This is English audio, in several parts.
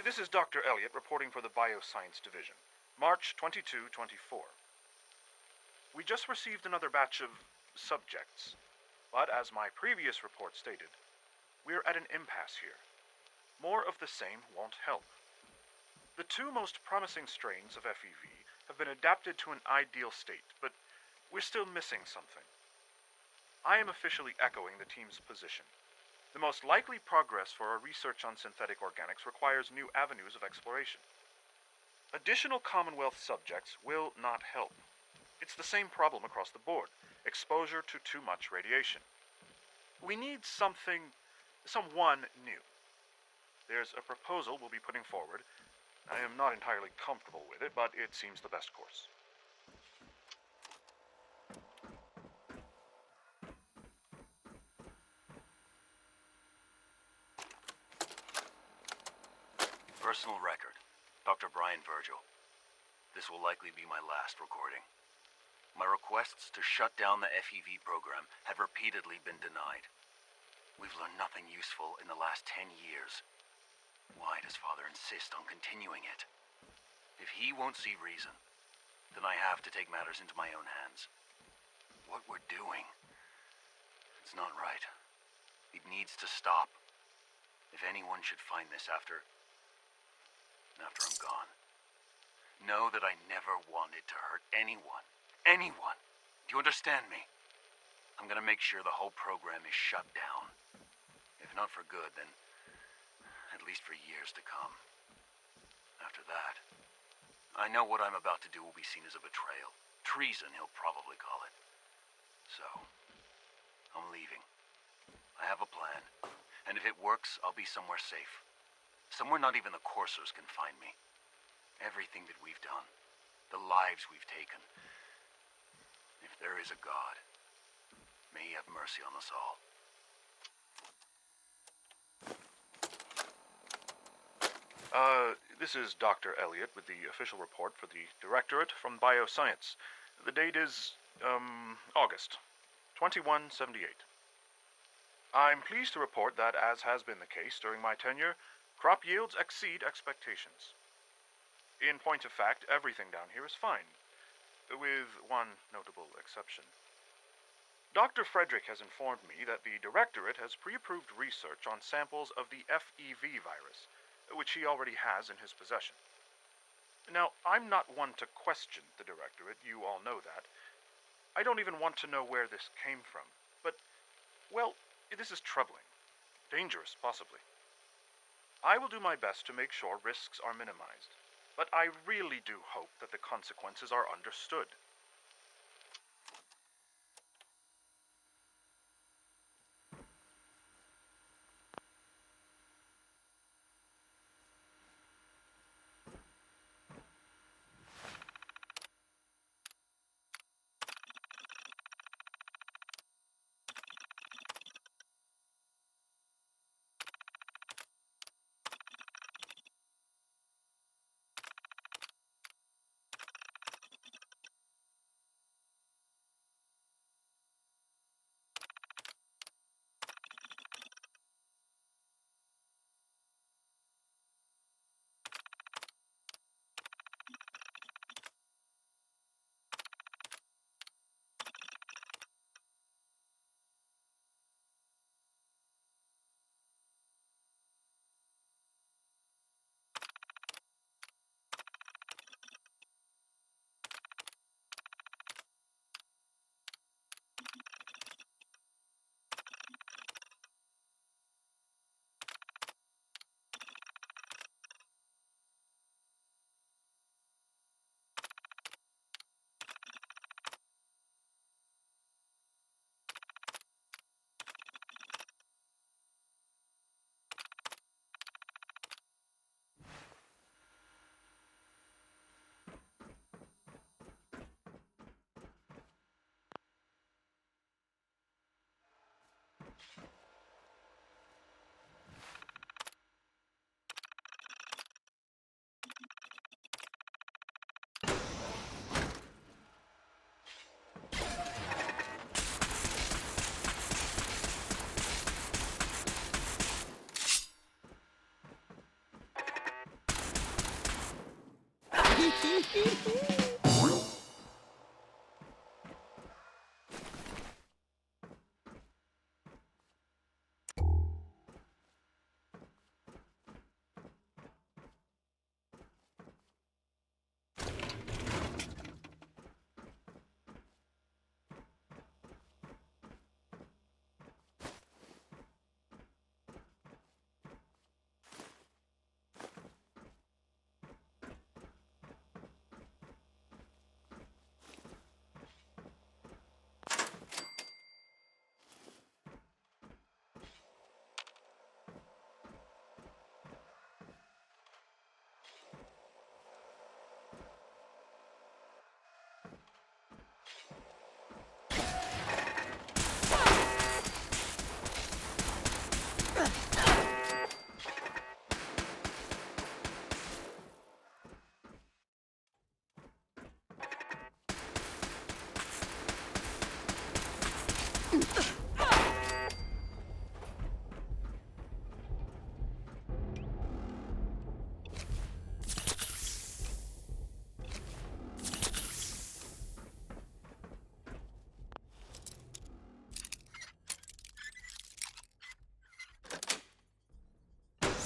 This is Dr. Elliot reporting for the Bioscience Division, March 22-24. We just received another batch of subjects, but as my previous report stated, we're at an impasse here. More of the same won't help. The two most promising strains of FEV have been adapted to an ideal state, but we're still missing something. I am officially echoing the team's position. The most likely progress for our research on synthetic organics requires new avenues of exploration. Additional Commonwealth subjects will not help. It's the same problem across the board: exposure to too much radiation. We need someone new. There's a proposal we'll be putting forward. I am not entirely comfortable with it, but it seems the best course. Personal record, Dr. Brian Virgil. This will likely be my last recording. My requests to shut down the FEV program have repeatedly been denied. We've learned nothing useful in the last 10 years. Why does Father insist on continuing it? If he won't see reason, then I have to take matters into my own hands. What we're doing, it's not right. It needs to stop. If anyone should find this after I'm gone, know that I never wanted to hurt anyone. Anyone! Do you understand me? I'm gonna make sure the whole program is shut down. If not for good, then at least for years to come. After that, I know what I'm about to do will be seen as a betrayal. Treason, he'll probably call it. So, I'm leaving. I have a plan, and if it works, I'll be somewhere safe. Somewhere not even the coursers can find me. Everything that we've done, the lives we've taken. If there is a God, may he have mercy on us all. This is Dr. Elliot with the official report for the Directorate from Bioscience. The date is, August 2178. I'm pleased to report that, as has been the case during my tenure, crop yields exceed expectations. In point of fact, everything down here is fine, with one notable exception. Dr. Frederick has informed me that the Directorate has pre-approved research on samples of the FEV virus, which he already has in his possession. Now, I'm not one to question the Directorate, you all know that. I don't even want to know where this came from, but, well, this is troubling. Dangerous, possibly. I will do my best to make sure risks are minimized, but I really do hope that the consequences are understood.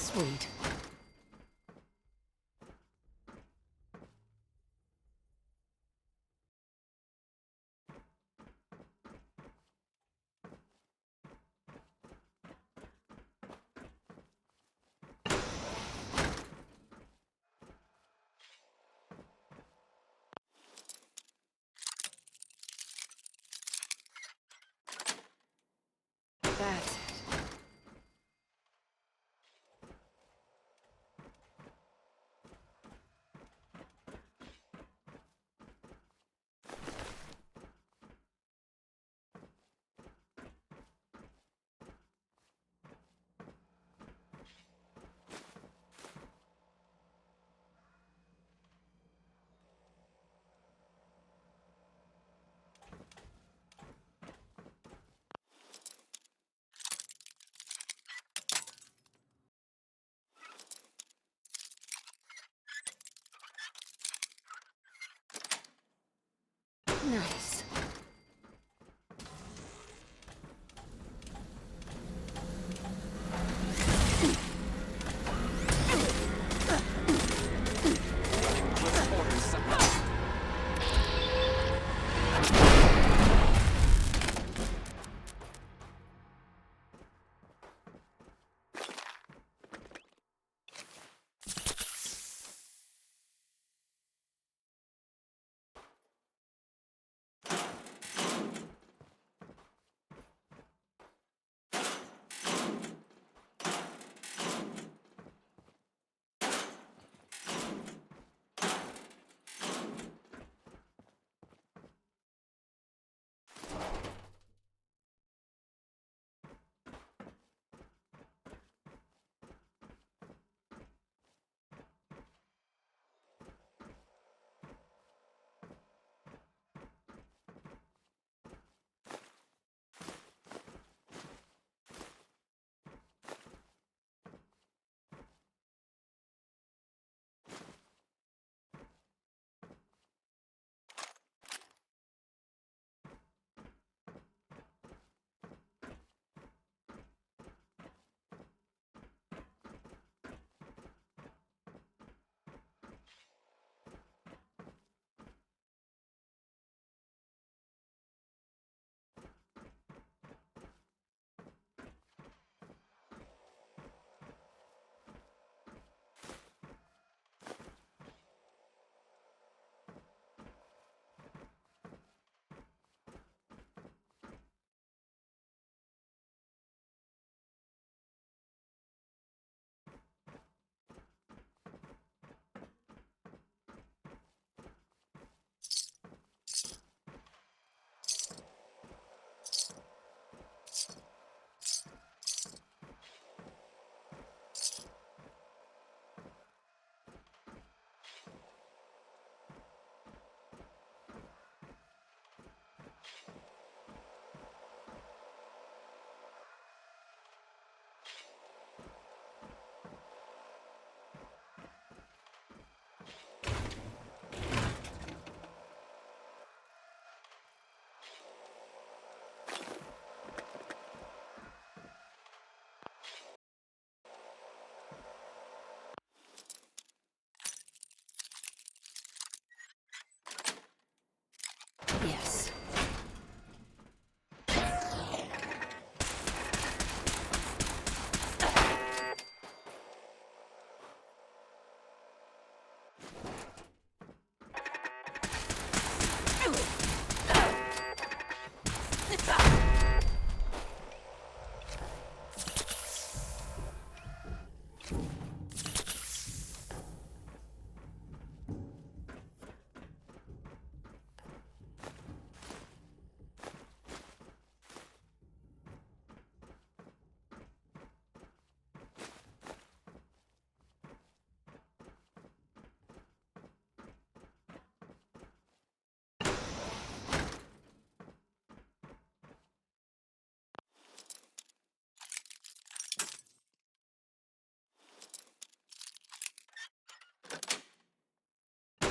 Sweet. That's it. Nice.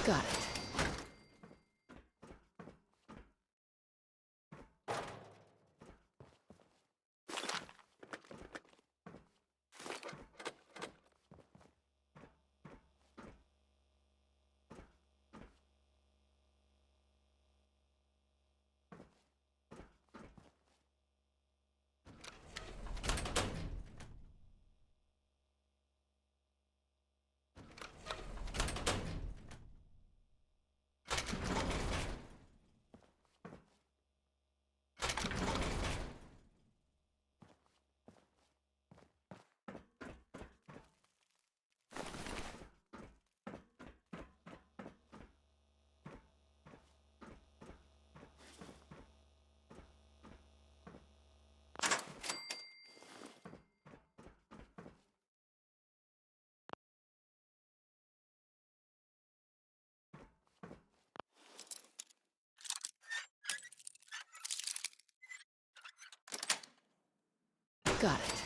Got it. Got it.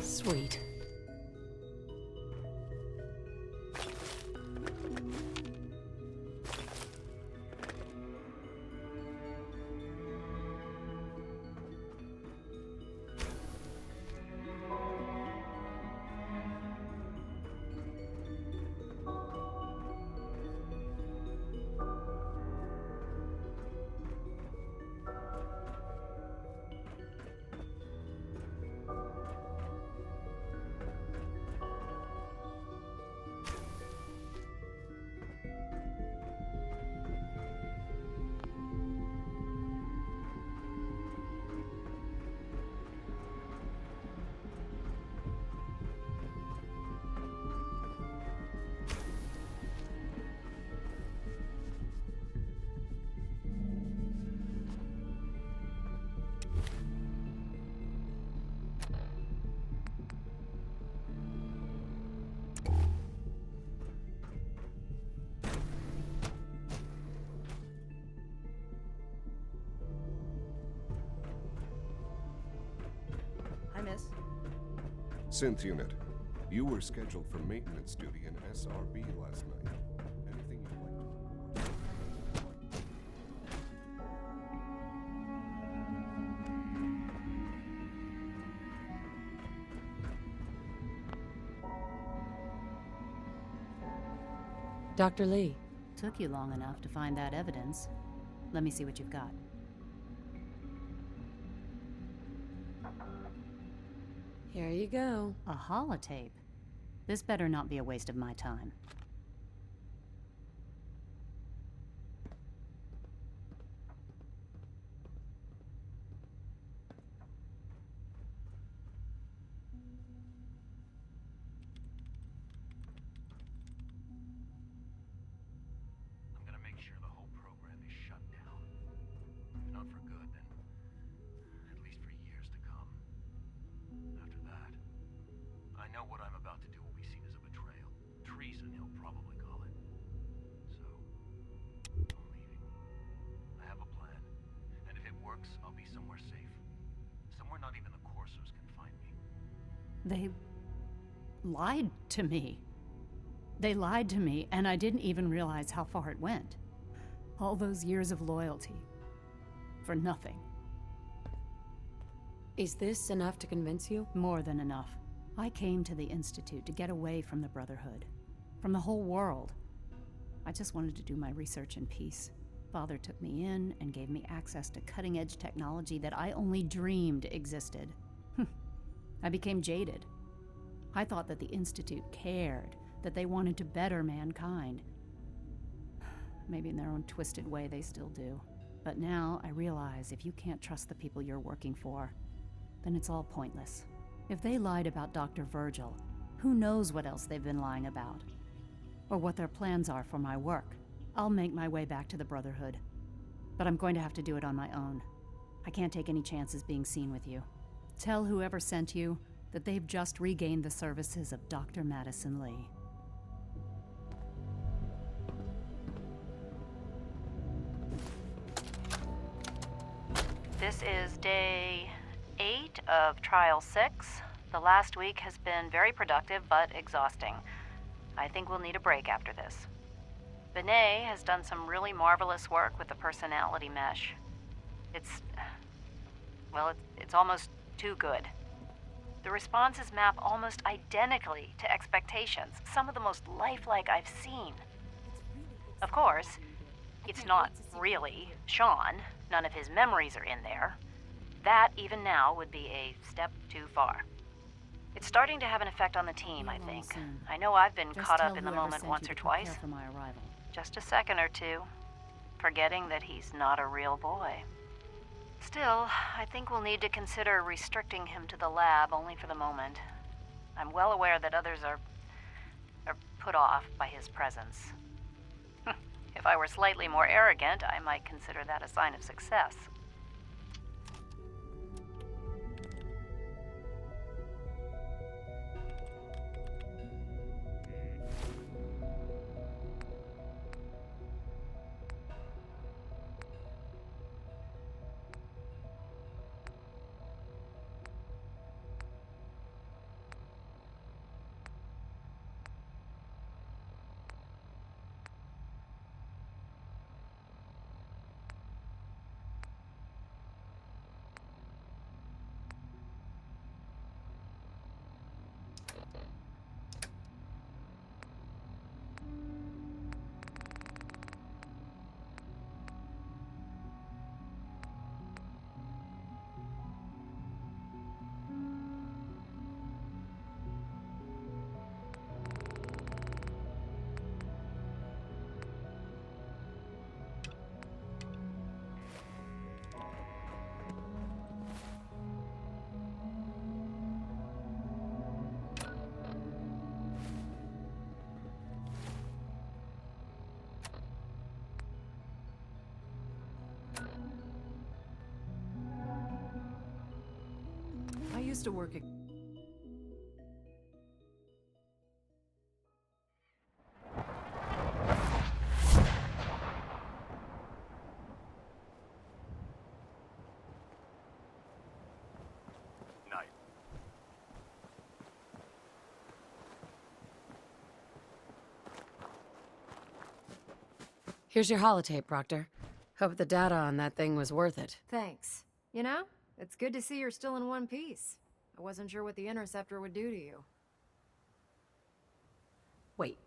Sweet. Hi, miss. Synth unit, you were scheduled for maintenance duty in SRB last night. Anything you'd like to report? Dr. Lee. Took you long enough to find that evidence. Let me see what you've got. Here you go. A holotape? This better not be a waste of my time. I'm gonna make sure the whole program is shut down. If not for good, then at least for years to come. After that, I know what I'm about to do will be seen as a betrayal. Treason, he'll probably call it. So, I'm leaving. I have a plan. And if it works, I'll be somewhere safe. Somewhere not even the Coursers can find me. They lied to me. They lied to me, and I didn't even realize how far it went. All those years of loyalty. For nothing. Is this enough to convince you? More than enough. I came to the Institute to get away from the Brotherhood. From the whole world. I just wanted to do my research in peace. Father took me in and gave me access to cutting-edge technology that I only dreamed existed. I became jaded. I thought that the Institute cared, that they wanted to better mankind. Maybe in their own twisted way they still do. But now I realize if you can't trust the people you're working for, then it's all pointless. If they lied about Dr. Virgil, who knows what else they've been lying about? Or what their plans are for my work. I'll make my way back to the Brotherhood. But I'm going to have to do it on my own. I can't take any chances being seen with you. Tell whoever sent you that they've just regained the services of Dr. Madison Lee. This is day 8 of Trial 6. The last week has been very productive but exhausting. I think we'll need a break after this. Benet has done some really marvelous work with the personality mesh. It's almost too good. The responses map almost identically to expectations, some of the most lifelike I've seen. Of course, it's not really Sean. None of his memories are in there. That, even now, would be a step too far. It's starting to have an effect on the team, I think. I know I've been caught up in the moment once or twice. For my arrival. Just a second or two, forgetting that he's not a real boy. Still, I think we'll need to consider restricting him to the lab only for the moment. I'm well aware that others are put off by his presence. If I were slightly more arrogant, I might consider that a sign of success. I used to work at... Night. Here's your holotape, Proctor. Hope the data on that thing was worth it. Thanks. You know, it's good to see you're still in one piece. I wasn't sure what the Interceptor would do to you. Wait,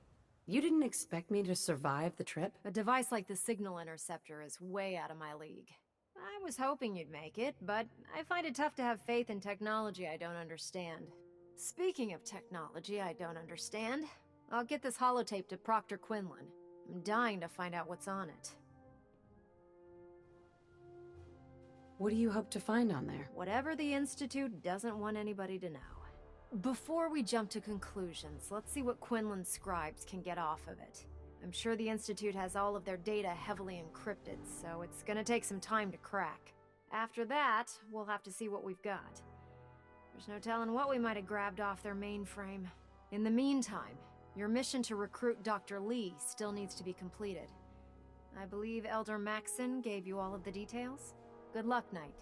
you didn't expect me to survive the trip? A device like the Signal Interceptor is way out of my league. I was hoping you'd make it, but I find it tough to have faith in technology I don't understand. Speaking of technology I don't understand, I'll get this holotape to Proctor Quinlan. I'm dying to find out what's on it. What do you hope to find on there? Whatever the Institute doesn't want anybody to know. Before we jump to conclusions, let's see what Quinlan's scribes can get off of it. I'm sure the Institute has all of their data heavily encrypted, so it's gonna take some time to crack. After that, we'll have to see what we've got. There's no telling what we might have grabbed off their mainframe. In the meantime, your mission to recruit Dr. Lee still needs to be completed. I believe Elder Maxson gave you all of the details? Good luck, Knight.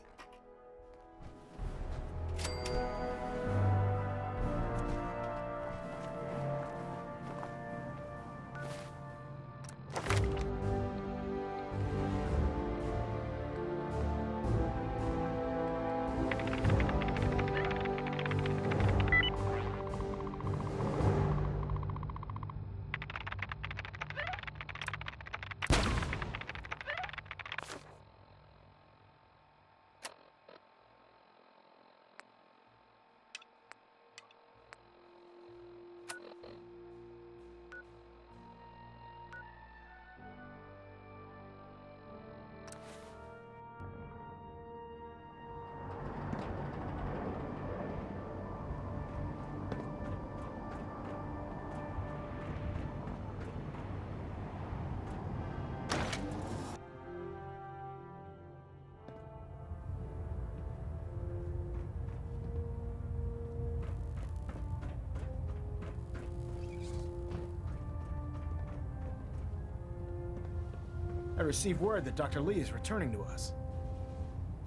received word that Dr. Lee is returning to us.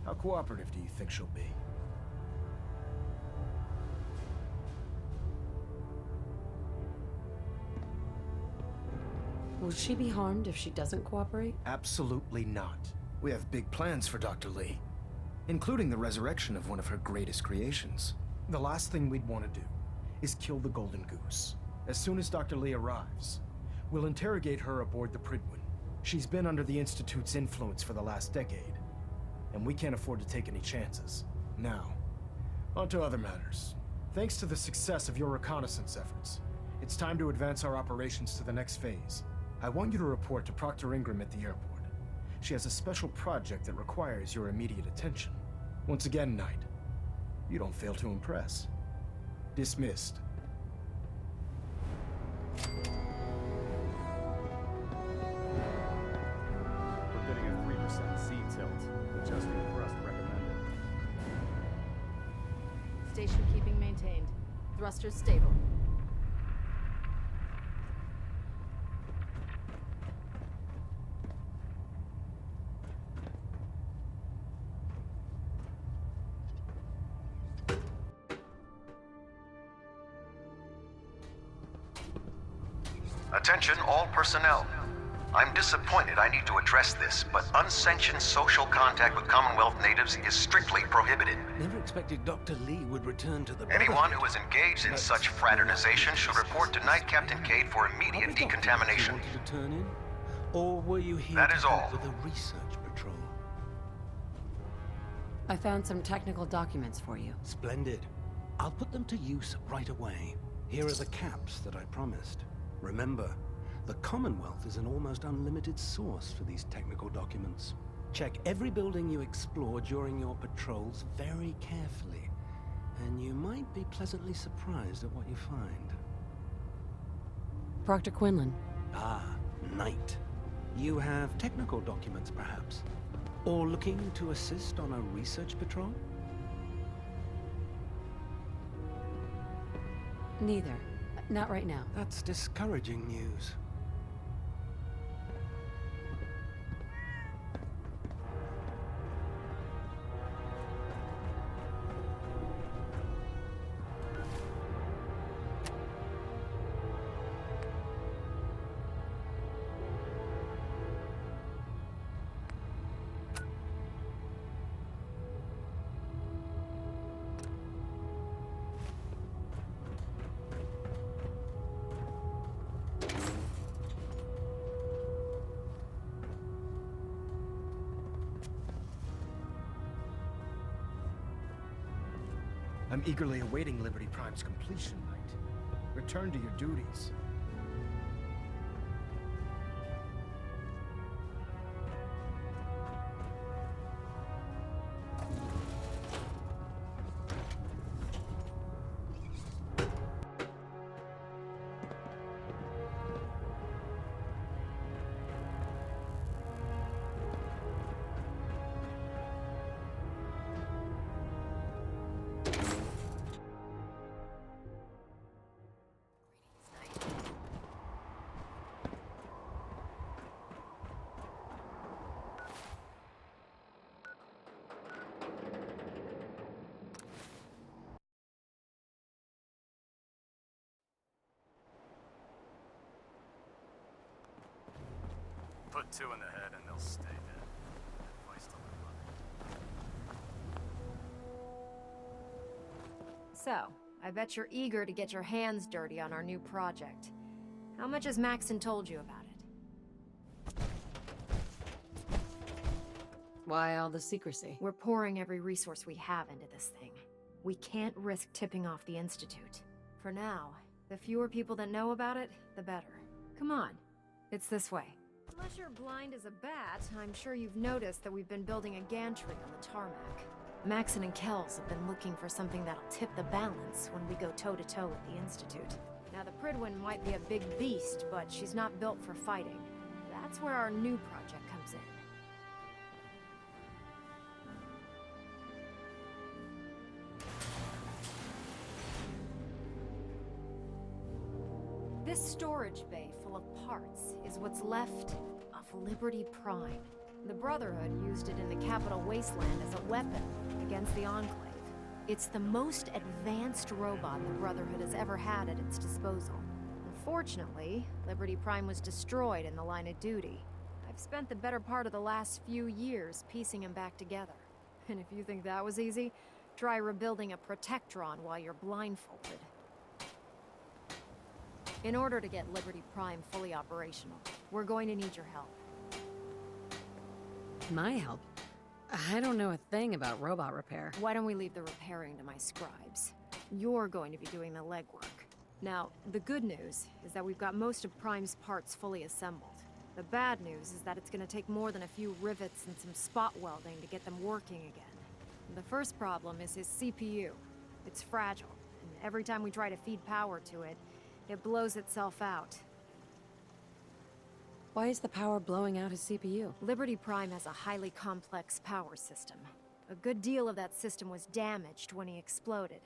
How cooperative do you think she'll be? Will she be harmed if she doesn't cooperate? Absolutely not. We have big plans for Dr. Lee, including the resurrection of one of her greatest creations. The last thing we'd want to do is kill the Golden Goose. As soon as Dr. Lee arrives, we'll interrogate her aboard the Prydwen. She's been under the Institute's influence for the last decade, and we can't afford to take any chances. Now, on to other matters. Thanks to the success of your reconnaissance efforts, it's time to advance our operations to the next phase. I want you to report to Proctor Ingram at the airport. She has a special project that requires your immediate attention. Once again, Knight, you don't fail to impress. Dismissed. We're getting a 3% C tilt. Adjusting thrust recommended. Station keeping maintained. Thrusters stable. Attention all personnel. I'm disappointed I need to address this, but unsanctioned social contact with Commonwealth natives is strictly prohibited. Never expected Dr. Lee would return to the Anyone who is engaged in such fraternization should report to Night Captain Cade for immediate decontamination. Wanted to turn in? Or were you here That to is help all. with a research patrol? I found some technical documents for you. Splendid. I'll put them to use right away. Here are the caps that I promised. Remember, the Commonwealth is an almost unlimited source for these technical documents. Check every building you explore during your patrols very carefully, and you might be pleasantly surprised at what you find. Proctor Quinlan. Ah, Knight. You have technical documents, perhaps? Or looking to assist on a research patrol? Neither. Not right now. That's discouraging news. I'm eagerly awaiting Liberty Prime's completion, Knight. Return to your duties. Put 2 in the head and they'll stay dead. Advice to live by. So, I bet you're eager to get your hands dirty on our new project. How much has Maxon told you about it? Why all the secrecy? We're pouring every resource we have into this thing. We can't risk tipping off the Institute. For now, the fewer people that know about it, the better. Come on, it's this way. Unless you're blind as a bat, I'm sure you've noticed that we've been building a gantry on the tarmac. Maxon and Kells have been looking for something that'll tip the balance when we go toe-to-toe with the Institute. Now, the Prydwen might be a big beast, but she's not built for fighting. That's where our new project comes in. This storage bay full of parts is what's left of Liberty Prime. The Brotherhood used it in the Capital Wasteland as a weapon against the Enclave. It's the most advanced robot the Brotherhood has ever had at its disposal. Unfortunately, Liberty Prime was destroyed in the line of duty. I've spent the better part of the last few years piecing him back together. And if you think that was easy, try rebuilding a Protectron while you're blindfolded. In order to get Liberty Prime fully operational, we're going to need your help. My help? I don't know a thing about robot repair. Why don't we leave the repairing to my scribes? You're going to be doing the legwork. Now, the good news is that we've got most of Prime's parts fully assembled. The bad news is that it's going to take more than a few rivets and some spot welding to get them working again. The first problem is his CPU. It's fragile, and every time we try to feed power to it, it blows itself out. Why is the power blowing out his CPU? Liberty Prime has a highly complex power system. A good deal of that system was damaged when he exploded.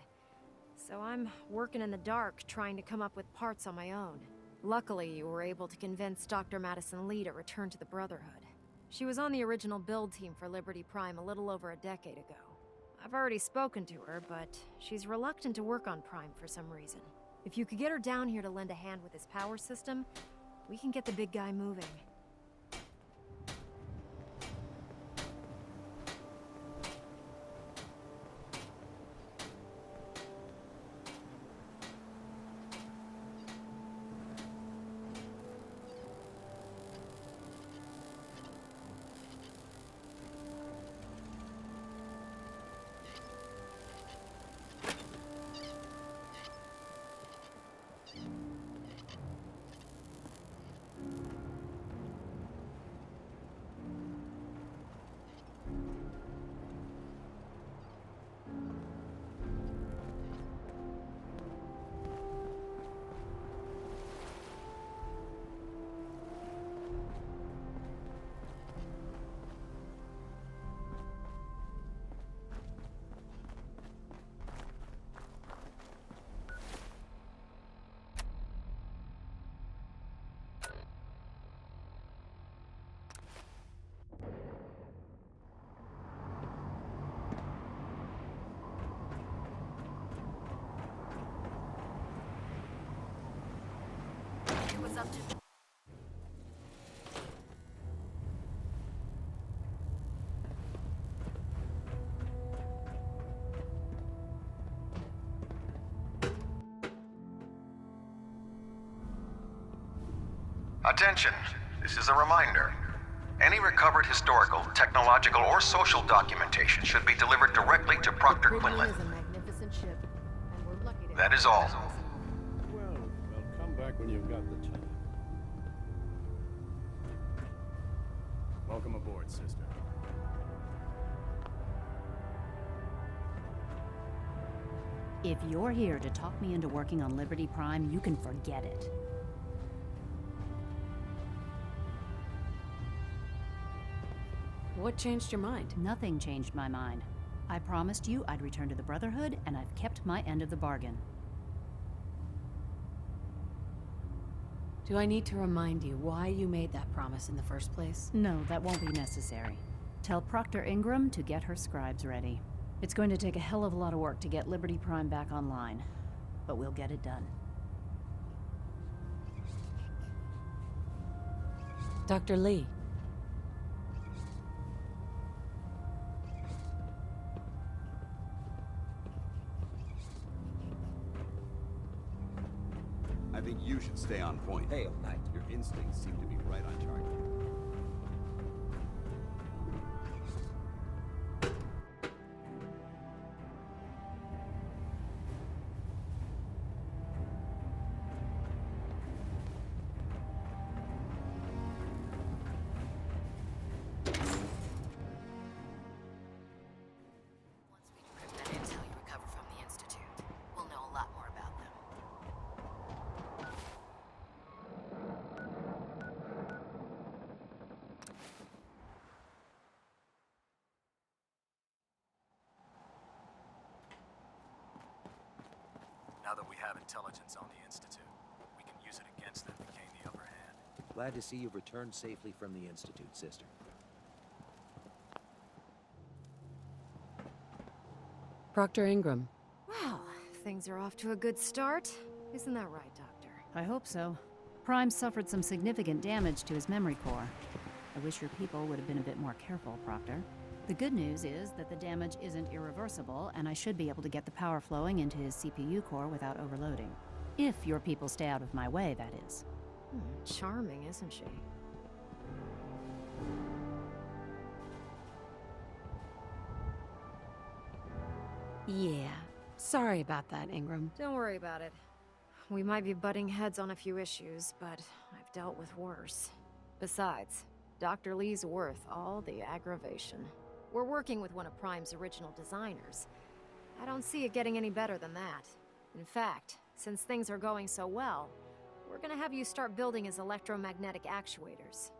So I'm working in the dark, trying to come up with parts on my own. Luckily, you were able to convince Dr. Madison Lee to return to the Brotherhood. She was on the original build team for Liberty Prime a little over a decade ago. I've already spoken to her, but she's reluctant to work on Prime for some reason. If you could get her down here to lend a hand with his power system, we can get the big guy moving. What's up to? Attention, this is a reminder. Any recovered historical, technological, or social documentation should be delivered directly to Proctor Quinlan. Is a magnificent ship, and we're lucky to That is all. Well, come back when you've got the time. Welcome aboard, sister. If you're here to talk me into working on Liberty Prime, you can forget it. What changed your mind? Nothing changed my mind. I promised you I'd return to the Brotherhood, and I've kept my end of the bargain. Do I need to remind you why you made that promise in the first place? No, that won't be necessary. Tell Proctor Ingram to get her scribes ready. It's going to take a hell of a lot of work to get Liberty Prime back online, but we'll get it done. Dr. Lee. I think you should stay on point. Hey, Knight. Your instincts seem to be right on target. Once we decrypt that intel you recover from the Institute, we'll know a lot more about them. Now that we have intelligence on the Institute, we can use it against them to gain the upper hand. Glad to see you've returned safely from the Institute, sister. Proctor Ingram. Well, things are off to a good start. Isn't that right, Doctor? I hope so. Prime suffered some significant damage to his memory core. I wish your people would have been a bit more careful, Proctor. The good news is that the damage isn't irreversible, and I should be able to get the power flowing into his CPU core without overloading. If your people stay out of my way, that is. Charming, isn't she? Yeah. Sorry about that, Ingram. Don't worry about it. We might be butting heads on a few issues, but I've dealt with worse. Besides, Dr. Lee's worth all the aggravation. We're working with one of Prime's original designers. I don't see it getting any better than that. In fact, since things are going so well, we're gonna have you start building his electromagnetic actuators.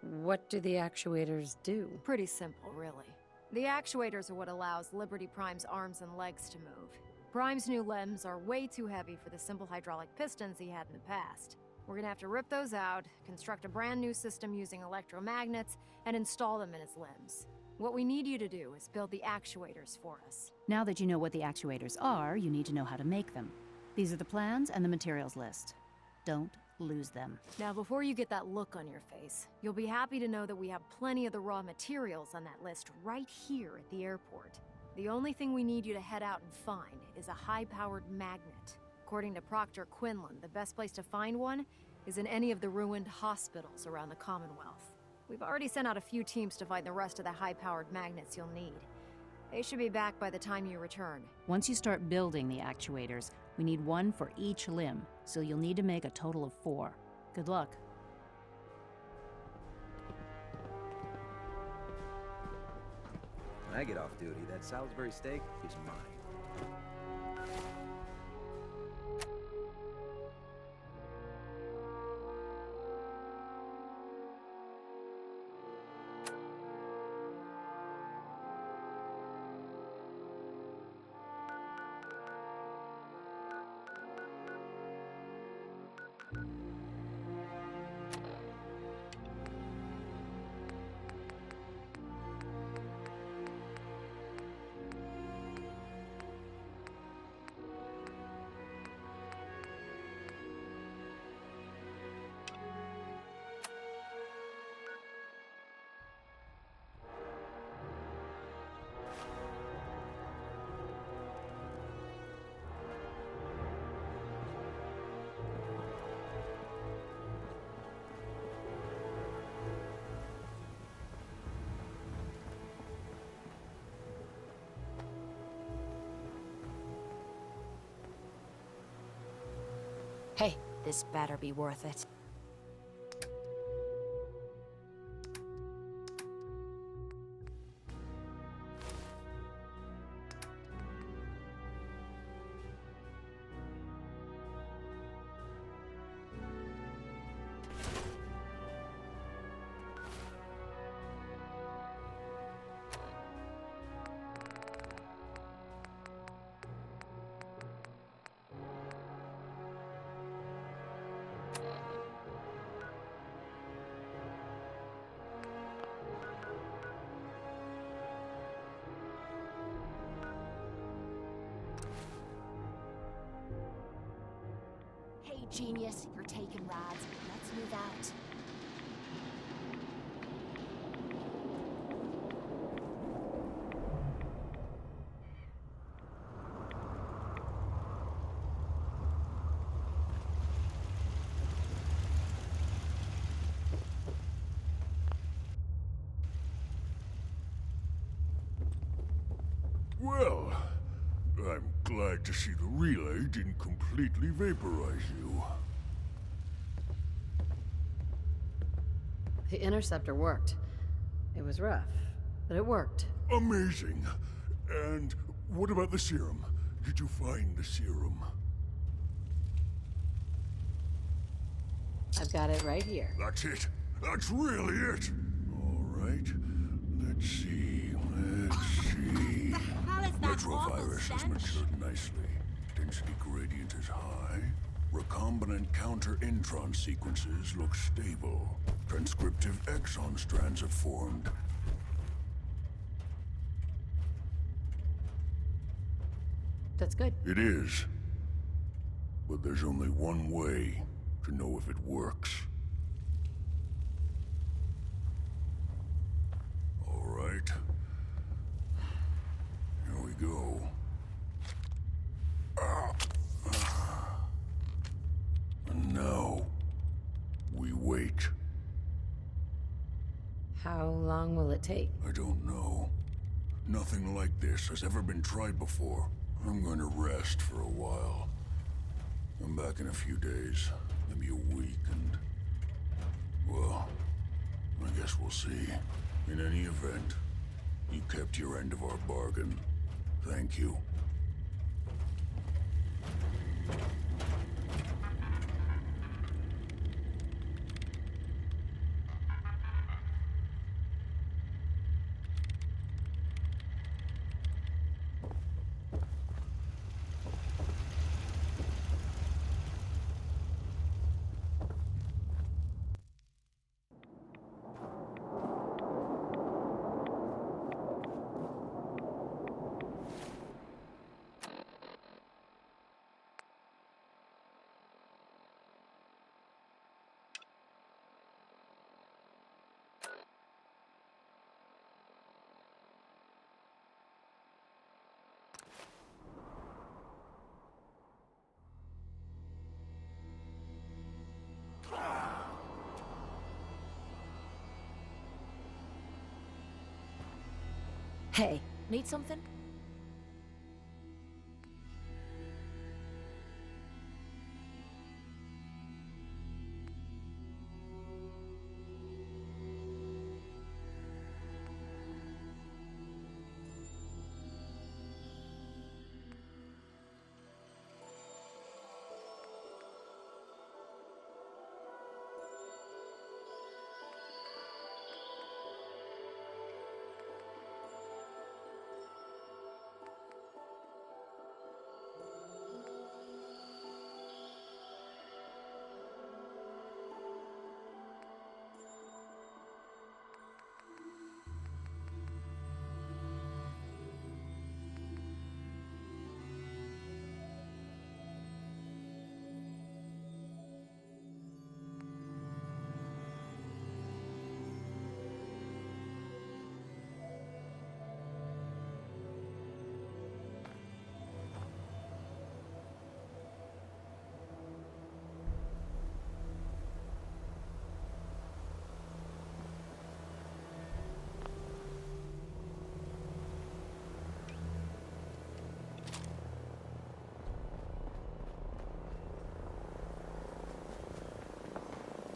What do the actuators do? Pretty simple, really. The actuators are what allows Liberty Prime's arms and legs to move. Prime's new limbs are way too heavy for the simple hydraulic pistons he had in the past. We're gonna have to rip those out, construct a brand new system using electromagnets, and install them in his limbs. What we need you to do is build the actuators for us. Now that you know what the actuators are, you need to know how to make them. These are the plans and the materials list. Don't lose them. Now, before you get that look on your face, you'll be happy to know that we have plenty of the raw materials on that list right here at the airport. The only thing we need you to head out and find is a high-powered magnet. According to Proctor Quinlan, the best place to find one is in any of the ruined hospitals around the Commonwealth. We've already sent out a few teams to find the rest of the high-powered magnets you'll need. They should be back by the time you return. Once you start building the actuators, we need one for each limb, so you'll need to make a total of 4. Good luck. When I get off duty, that Salisbury steak is mine. Hey, this better be worth it. Hey, genius, you're taking rides. Let's move out. Well, I'm glad to see the relay didn't completely vaporize you. The interceptor worked. It was rough, but it worked. Amazing. And what about the serum? Did you find the serum? I've got it right here. That's it. That's really it. All right. Let's see. How is that Retrovirus has matured nicely. Density gradient is high. Recombinant counter-intron sequences look stable. Transcriptive exon strands have formed. That's good. It is. But there's only one way to know if it works. All right. Here we go. And now, we wait. How long will it take? I don't know. Nothing like this has ever been tried before. I'm going to rest for a while. I'm back in a few days, maybe a week, and... well, I guess we'll see. In any event, you kept your end of our bargain. Thank you. Hey, need something?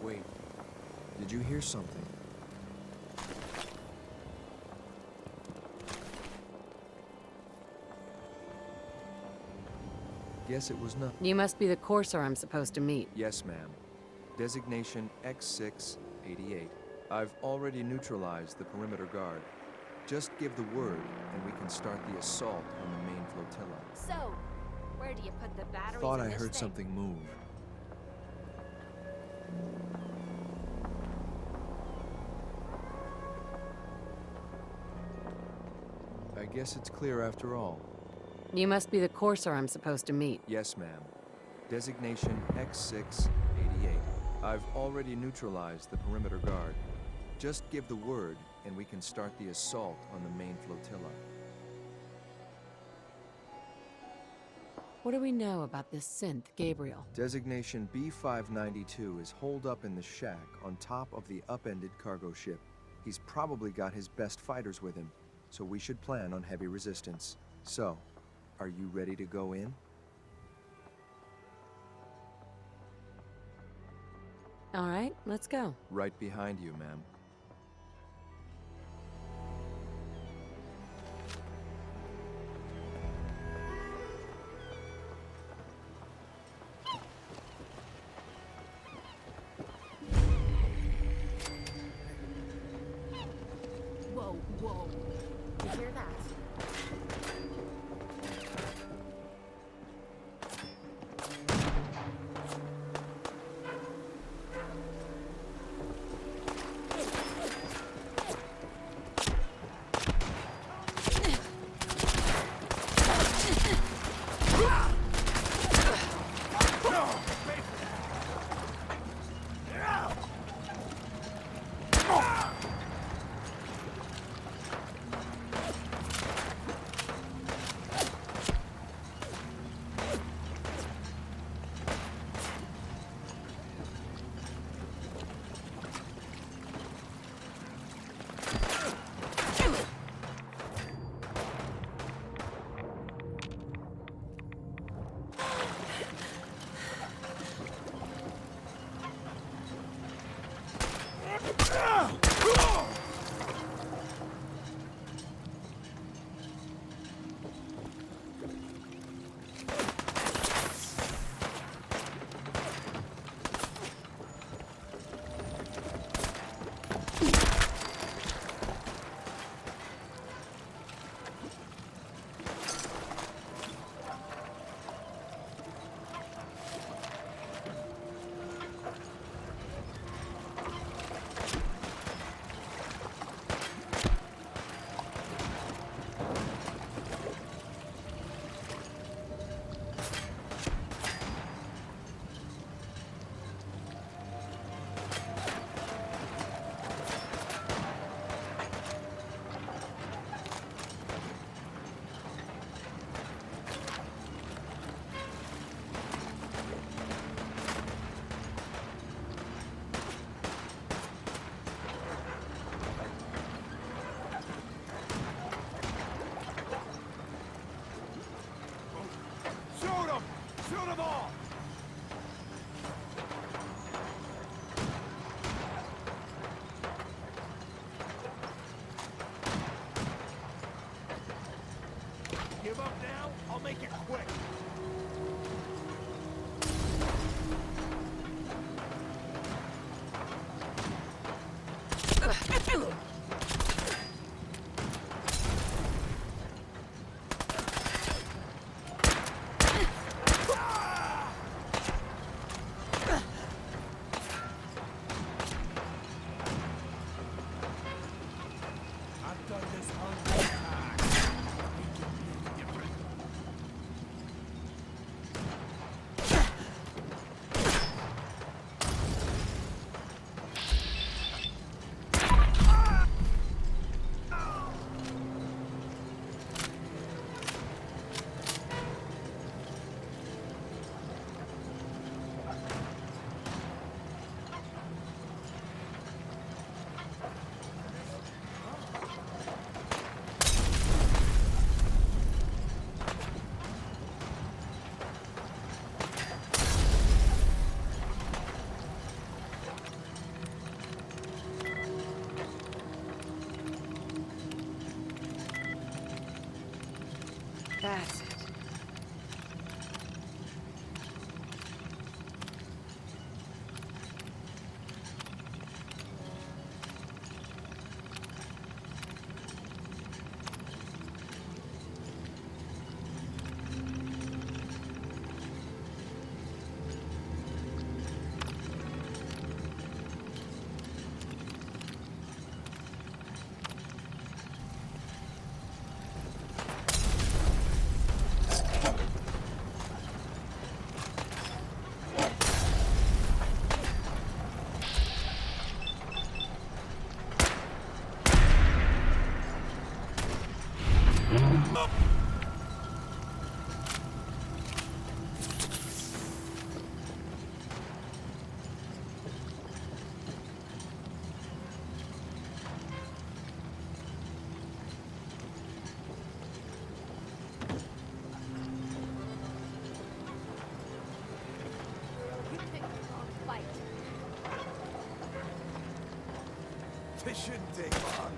Wait, did you hear something? Guess it was not. You must be the courser I'm supposed to meet. Yes, ma'am. Designation X688. I've already neutralized the perimeter guard. Just give the word, and we can start the assault on the main flotilla. So, where do you put the batteries Thought in I this heard thing? something move. I guess it's clear after all. You must be the courser I'm supposed to meet. Yes, ma'am. Designation X688. I've already neutralized the perimeter guard. Just give the word, and we can start the assault on the main flotilla. What do we know about this synth, Gabriel? Designation B592 is holed up in the shack on top of the upended cargo ship. He's probably got his best fighters with him, so we should plan on heavy resistance. So, are you ready to go in? All right, let's go. Right behind you, ma'am. Whoa, whoa. You hear that? Give up now? I'll make it quick. I've done this 100 times. We can be different. That's it. This shouldn't take long.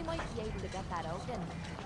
might be able to get that open.